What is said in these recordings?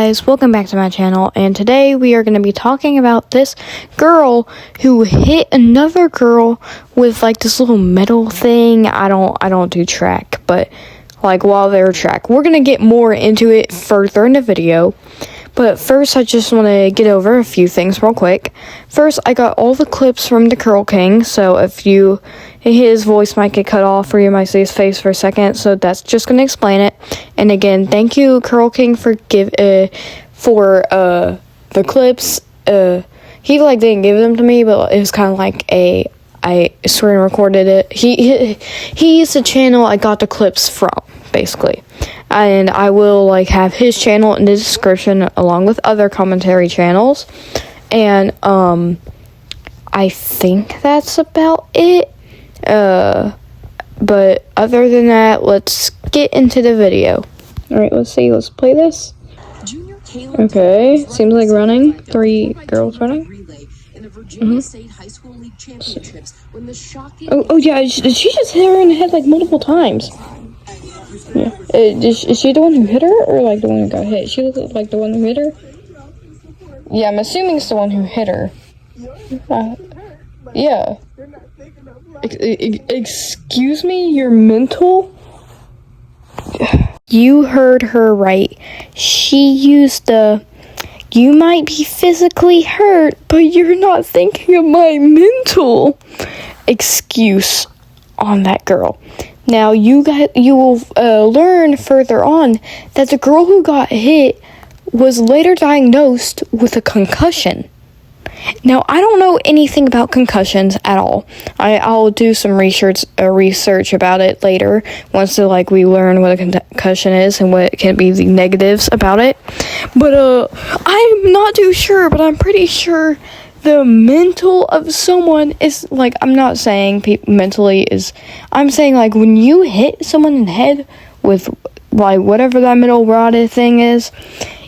guys, welcome back to my channel, and today we are going to be talking about this girl who hit another girl with like this little metal thing. I don't do track, but like while they're track, we're going to get more into it further in the video. But first, I just want to get over a few things real quick. First, I got all the clips from the Curl King, so if his voice might get cut off or you might see his face for a second, so that's just going to explain it. And again, thank you, Curl King, for the clips. He didn't give them to me, but it was kind of like I screen recorded it. He's the channel I got the clips from, basically. And I will have his channel in the description along with other commentary channels. And I think that's about it. But other than that, let's get into the video. Alright, let's see. Let's play this. Okay, seems like running. 3 girls running. Oh yeah, did she just hit her in the head multiple times? Yeah. Is she the one who hit her, or the one who got hit? She looked like the one who hit her? Yeah, I'm assuming it's the one who hit her. Yeah. Excuse me, you're mental? You heard her right. She used the, you might be physically hurt, but you're not thinking of my mental excuse on that girl. Now, you will learn further on that the girl who got hit was later diagnosed with a concussion. Now, I don't know anything about concussions at all. I'll do some research about it later once we learn what a concussion is and what can be the negatives about it. But I'm not too sure, but I'm pretty sure the mental of someone is I'm not saying mentally is, I'm saying when you hit someone in the head with whatever that metal rotted thing is,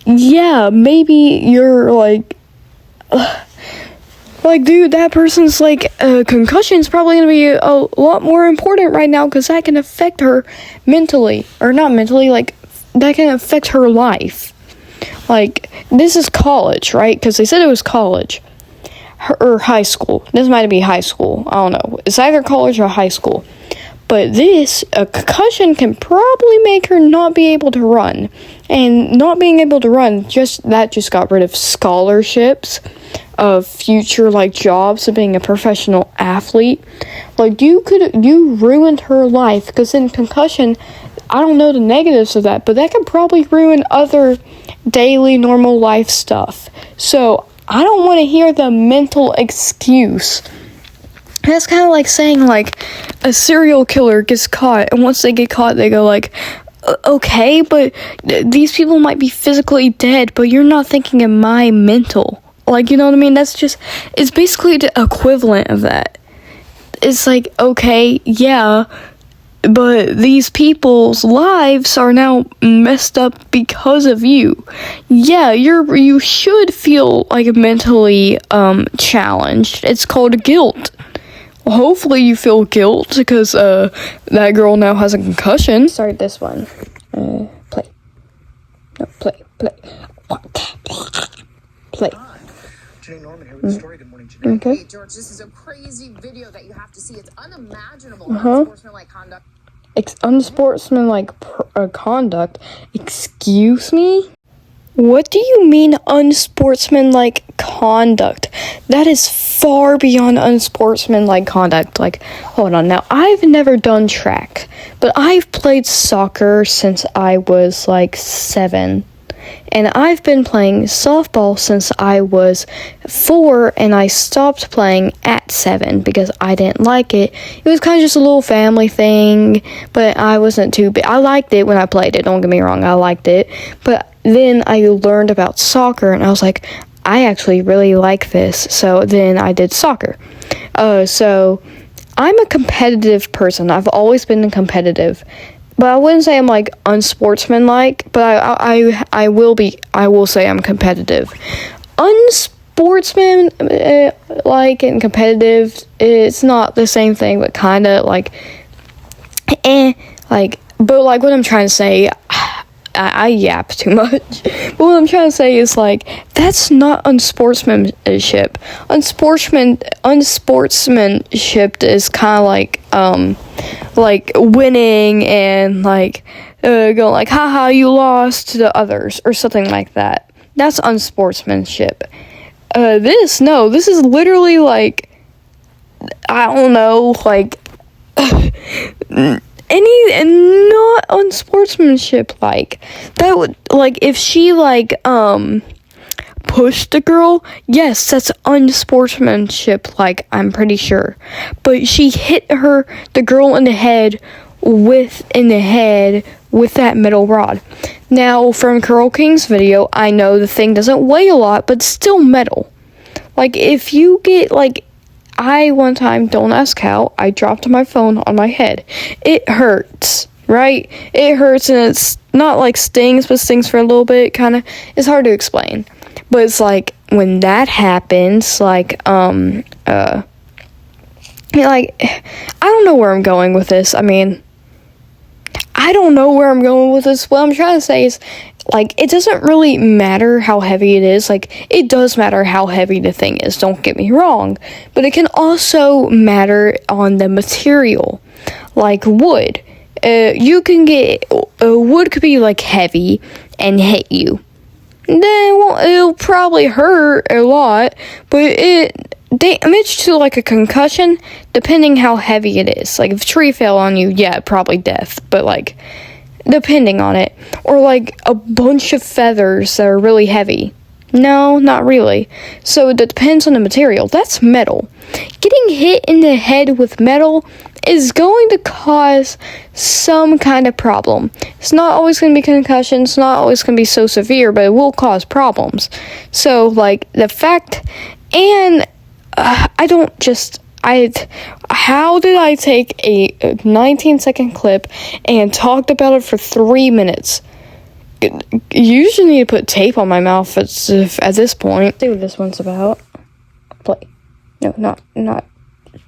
yeah, maybe you're dude, that person's concussion's probably gonna be a lot more important right now because that can affect her mentally, or not mentally, that can affect her life. This is college, right? Because they said it was college. Or high school. This might be high school. I don't know. It's either college or high school. But a concussion can probably make her not be able to run. And not being able to run, just got rid of scholarships, of future, jobs of being a professional athlete. You ruined her life, because in concussion, I don't know the negatives of that, but that could probably ruin other daily, normal life stuff. So, I don't want to hear the mental excuse. That's kind of like saying, a serial killer gets caught, and once they get caught, they go, okay, but these people might be physically dead, but you're not thinking of my mental. You know what I mean? It's basically the equivalent of that. It's okay, yeah, but these people's lives are now messed up because of you. Yeah, you should feel mentally challenged. It's called guilt. Well, hopefully you feel guilt because that girl now has a concussion. Start this one. Play. No, play. Play. Norman here with the story. Good morning, Janae. Okay. Hey, George, this is a crazy video that you have to see. It's unimaginable. Unsportsmanlike conduct. Unsportsmanlike conduct? Excuse me? What do you mean unsportsmanlike conduct? That is far beyond unsportsmanlike conduct. Hold on. Now, I've never done track, but I've played soccer since I was 7. And I've been playing softball since I was 4, and I stopped playing at 7 because I didn't like it. It was kind of just a little family thing, but I wasn't too big. I liked it when I played it, don't get me wrong, I liked it. But then I learned about soccer, and I was like, I actually really like this. So then I did soccer. So I'm a competitive person. I've always been competitive. But I wouldn't say I'm unsportsmanlike, but I will say I'm competitive. Unsportsmanlike and competitive, it's not the same thing, but kinda but what I'm trying to say, I yap too much. But what I'm trying to say is, like, that's not unsportsmanship. Unsportsmanship is kind of like winning and, like, going like, haha, you lost to the others, or something like that. That's unsportsmanship. This is literally, like, I don't know, like, not unsportsmanship, like, that would, like, if she, like, pushed the girl, yes, that's unsportsmanship, like, I'm pretty sure, but she hit the girl in the head with that metal rod. Now, from Curl King's video, I know the thing doesn't weigh a lot, but still metal. Like, if you get, like, I one time, don't ask how, I dropped my phone on my head. It hurts, right? It hurts, and it's not like stings, but stings for a little bit, kind of. It's hard to explain. But it's like, when that happens, like, I don't know where I'm going with this. I mean, I don't know where I'm going with this. What I'm trying to say is, like, it doesn't really matter how heavy it is. Like, it does matter how heavy the thing is, don't get me wrong. But it can also matter on the material. Like wood. You can get, wood could be, like, heavy and hit you. Then, it'll probably hurt a lot, but damage to, like, a concussion, depending how heavy it is. Like, if a tree fell on you, yeah, probably death, but, like, depending on it. Or, like, a bunch of feathers that are really heavy. No, not really. So, it depends on the material. That's metal. Getting hit in the head with metal is going to cause some kind of problem. It's not always going to be concussion. It's not always going to be so severe, but it will cause problems. So, like, the fact, and how did I take a 19-second clip and talked about it for 3 minutes? You usually need to put tape on my mouth at this point. See what this one's about. Play. No, not.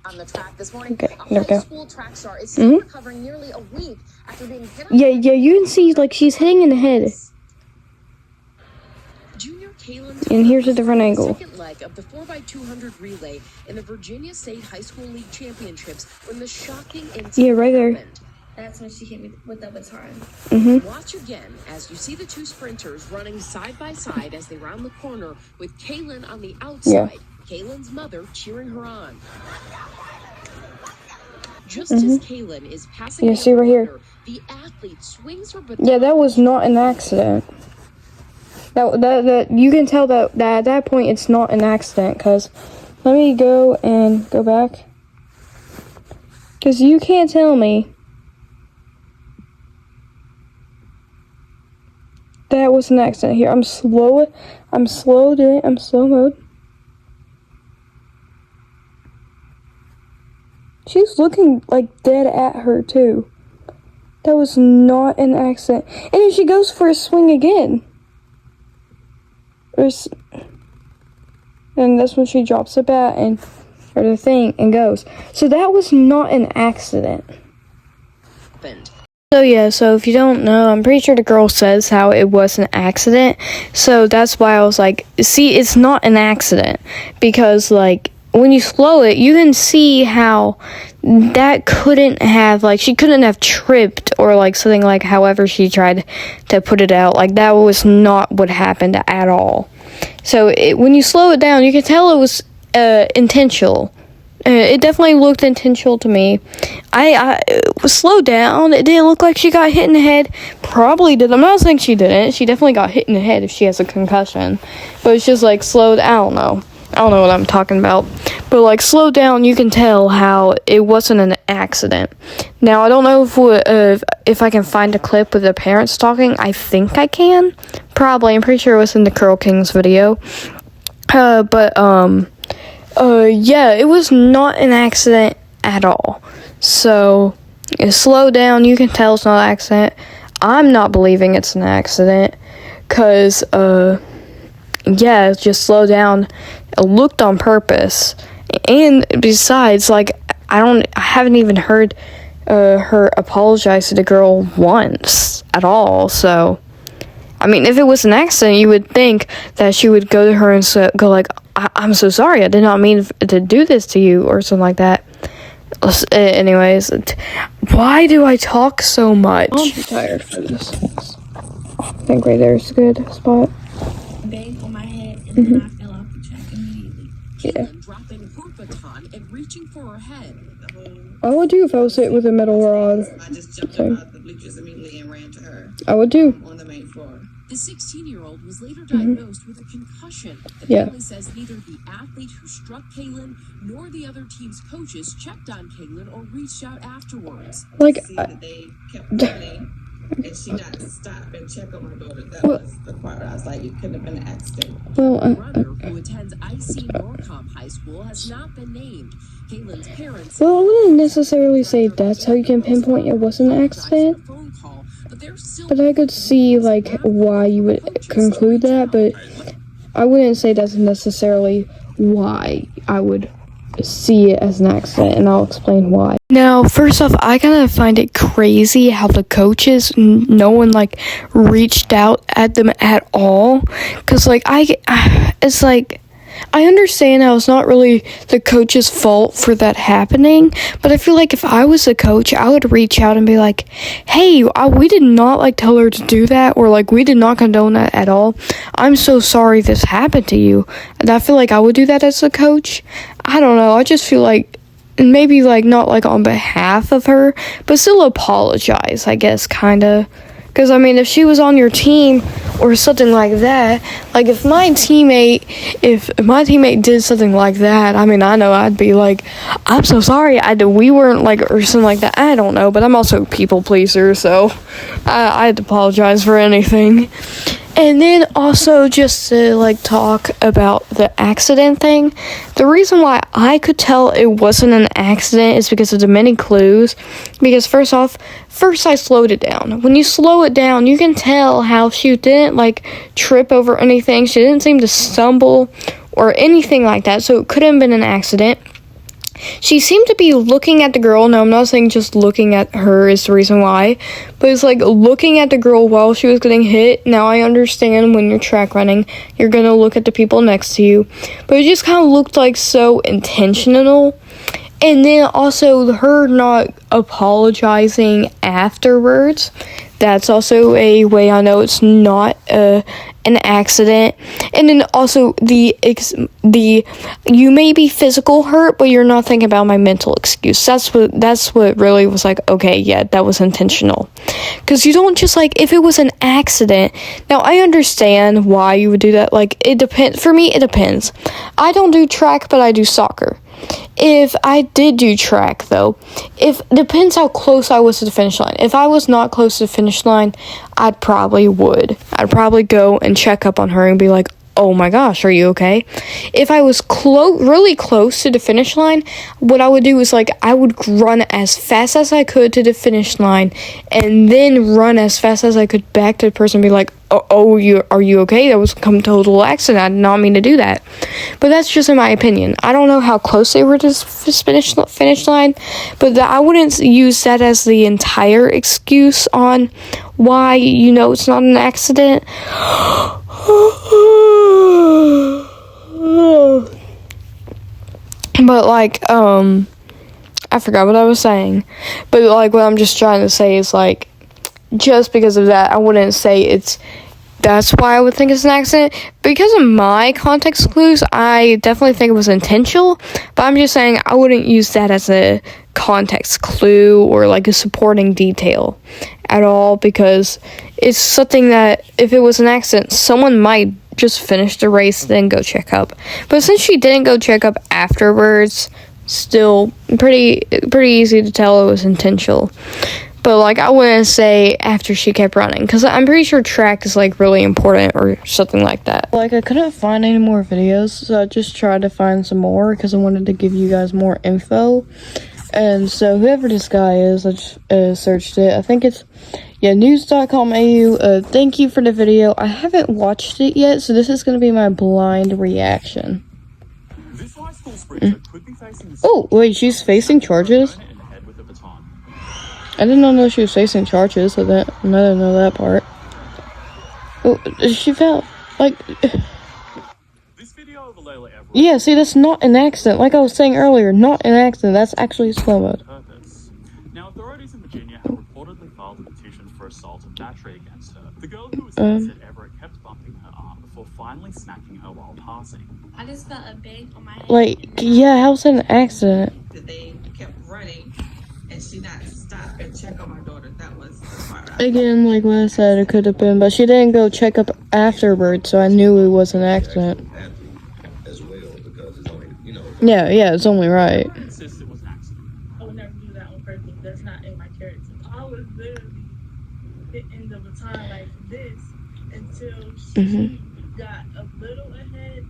On the track this morning, okay, there we go. School track star is still recovering nearly a week after being hit. Yeah, you can see, like, she's hitting in the head. And here's a different angle. Second leg of the 4x200 relay in the Virginia State High School League Championships when the shocking incident right there. happened. That's when she hit me with the baton. Watch again as you see the two sprinters running side by side as they round the corner with Kaylin on the outside. Kaylin's mother cheering her on. Just as Kaylin is passing Yeah, see right here. the athlete swings her baton. Yeah, that was not an accident. That you can tell that at that point it's not an accident, because let me go back. Because you can't tell me that was an accident. Here, I'm slow mode. She's looking, like, dead at her, too. That was not an accident. And then she goes for a swing again. And that's when she drops the bat or the thing and goes. So that was not an accident. So yeah, so if you don't know, I'm pretty sure the girl says how it was an accident. So that's why I was like, see, it's not an accident. Because, like, when you slow it, you can see how that couldn't have, like, she couldn't have tripped or, like, something, like, however she tried to put it out. Like, that was not what happened at all. So when you slow it down, you can tell it was intentional. It definitely looked intentional to me. I slowed down. It didn't look like she got hit in the head. Probably did. I'm not saying she didn't. She definitely got hit in the head if she has a concussion. But it's just, like, slowed. I don't know what I'm talking about. But, like, slow down, you can tell how it wasn't an accident. Now, I don't know if I can find a clip with the parents talking. I think I can. Probably. I'm pretty sure it was in the Curl King's video. Yeah, it was not an accident at all. So, slow down, you can tell it's not an accident. I'm not believing it's an accident. Because, yeah, just slow down. It looked on purpose. And besides, like, I haven't even heard her apologize to the girl once at all. So, I mean, if it was an accident, you would think that she would go to her and go like, I'm so sorry, I did not mean to do this to you, or something like that. Anyways, why do I talk so much? I'm too tired for this. I think right there's a good spot. Bang on my head, and then I fell off the track immediately. Yeah. Dropping her baton and reaching for her head. I would do if I was hit with a metal rod. I just jumped out the bleachers immediately and ran to her. I would do. On the main floor. The 16-year-old was later diagnosed with a concussion. The family says neither the athlete who struck Kaylin nor the other team's coaches checked on Kaylin or reached out afterwards. Like, See that they kept running, and she got to stop and check on my daughter. That was the part where I was like, it couldn't have been an accident. Her brother, who attends IC Norcom High School, has not been named. Kaylin's parents. Well, I wouldn't necessarily say that's how you can pinpoint it wasn't an accident. But I could see, like, why you would conclude that, but I wouldn't say that's necessarily why I would see it as an accident, and I'll explain why. Now, first off, I kind of find it crazy how the coaches, no one, like, reached out at them at all, because, like, it's like, I understand how it's not really the coach's fault for that happening, but I feel like if I was a coach, I would reach out and be like, hey, we did not, like, tell her to do that, or, like, we did not condone that at all. I'm so sorry this happened to you. And I feel like I would do that as a coach. I don't know, I just feel like, maybe, like, not, like, on behalf of her, but still apologize, I guess, kind of. Because, I mean, if she was on your team or something like that, like, if my teammate did something like that, I mean, I know I'd be like, I'm so sorry, we weren't, like, or something like that, I don't know, but I'm also a people pleaser, so I'd apologize for anything. And then also just to, like, talk about the accident thing. The reason why I could tell it wasn't an accident is because of the many clues. Because first I slowed it down. When you slow it down, you can tell how she didn't, like, trip over anything. She didn't seem to stumble or anything like that. So it couldn't have been an accident. She seemed to be looking at the girl. No, I'm not saying just looking at her is the reason why, but it's like looking at the girl while she was getting hit. Now, I understand when you're track running, you're going to look at the people next to you, but it just kind of looked like so intentional. And then also her not apologizing afterwards. That's also a way I know it's not an accident. And then also you may be physical hurt, but you're not thinking about my mental excuse. That's what really was like, okay, yeah, that was intentional. Because you don't just, like, if it was an accident. Now, I understand why you would do that. Like, it depends. For me, it depends. I don't do track, but I do soccer. If I did do track, though, depends how close I was to the finish line. If I was not close to the finish line, I'd probably go and check up on her and be like, oh my gosh, are you okay? If I was really close to the finish line, what I would do is, like, I would run as fast as I could to the finish line and then run as fast as I could back to the person and be like, are you okay? That was a total accident. I did not mean to do that. But that's just in my opinion. I don't know how close they were to the finish line, but I wouldn't use that as the entire excuse on why, it's not an accident. But, like, I forgot what I was saying. But, like, what I'm just trying to say is, like, just because of that, I wouldn't say that's why I would think it's an accident. Because of my context clues, I definitely think it was intentional, but I'm just saying I wouldn't use that as a context clue or, like, a supporting detail at all, because it's something that, if it was an accident, someone might just finish the race, then go check up. But since she didn't go check up afterwards, still pretty easy to tell it was intentional. But, like, I wouldn't say after she kept running, because I'm pretty sure track is, like, really important or something like that. Like, I couldn't find any more videos, so I just tried to find some more, because I wanted to give you guys more info. And so, whoever this guy is, I just searched it. I think it's, news.com.au. Thank you for the video. I haven't watched it yet, so this is going to be my blind reaction. This high school sprinter could be facing Oh, wait, she's facing charges? I did not know she was facing charges, so I didn't know that part. She fell. Like, This video of Layla Everett yeah, see, that's not an accident. Like I was saying earlier, not an accident. That's actually slow mode. purpose. Now, authorities in Virginia have reportedly filed a petition for assault and battery against her. The girl who was said Everett kept bumping her arm before finally smacking her while passing. I just felt a bang on my head. Like, yeah, how's that an accident? That they kept running and she not stop and check on my daughter. That was the part Again, like what I said, it could have been, but she didn't go check up afterwards, so I knew it was an accident. As well, because it's only, Yeah, it's only right. Everett insists it was an accident. I would never do that on purpose. That's not in my character. I was literally hitting the baton like this until she got a little ahead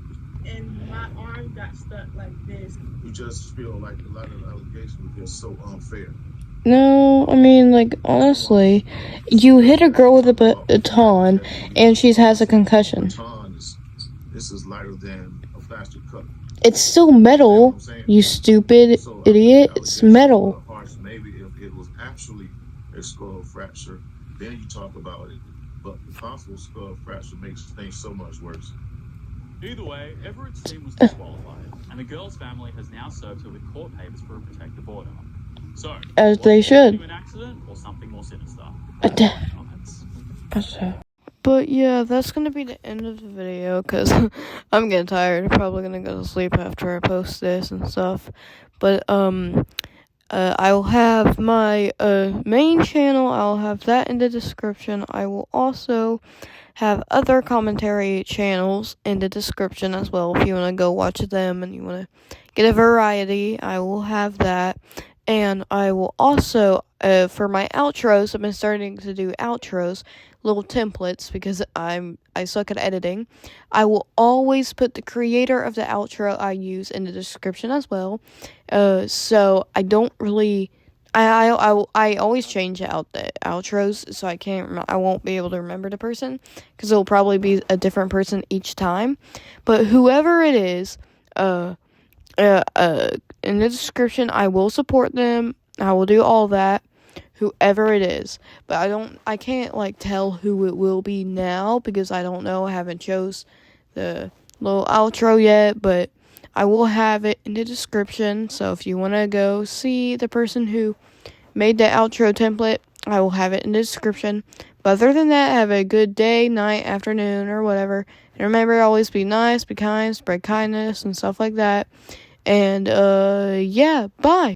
and my arm got stuck like this. You just feel like a lot of the allegations were just so unfair. No, I mean, like, honestly, you hit a girl with a baton, and she has a concussion. This is lighter than a plastic cup. It's still metal, you stupid idiot. It's metal. Maybe if it was actually a skull fracture, then you talk about it. But the possible skull fracture makes things so much worse. Either way, Everett's team was disqualified, and the girl's family has now served her with court papers for a protective order. So, As they should. An accident or something more sinister? But yeah, that's gonna be the end of the video, because I'm getting tired. I'm probably gonna go to sleep after I post this and stuff. But, I will have my, main channel. I'll have that in the description. I will also have other commentary channels in the description as well. If you want to go watch them and you want to get a variety, I will have that. And I will also, for my outros, I've been starting to do outros, little templates, because I suck at editing. I will always put the creator of the outro I use in the description as well. So I don't really, I always change out the outros, so I won't be able to remember the person, because it'll probably be a different person each time. But whoever it is, in the description, I will support them. I will do all that, whoever it is. But I can't, like, tell who it will be now, because I don't know. I haven't chose the little outro yet, but I will have it in the description. So if you want to go see the person who made the outro template, I will have it in the description. But other than that, have a good day, night, afternoon, or whatever. And remember, always be nice, be kind, spread kindness, and stuff like that. And, yeah, bye.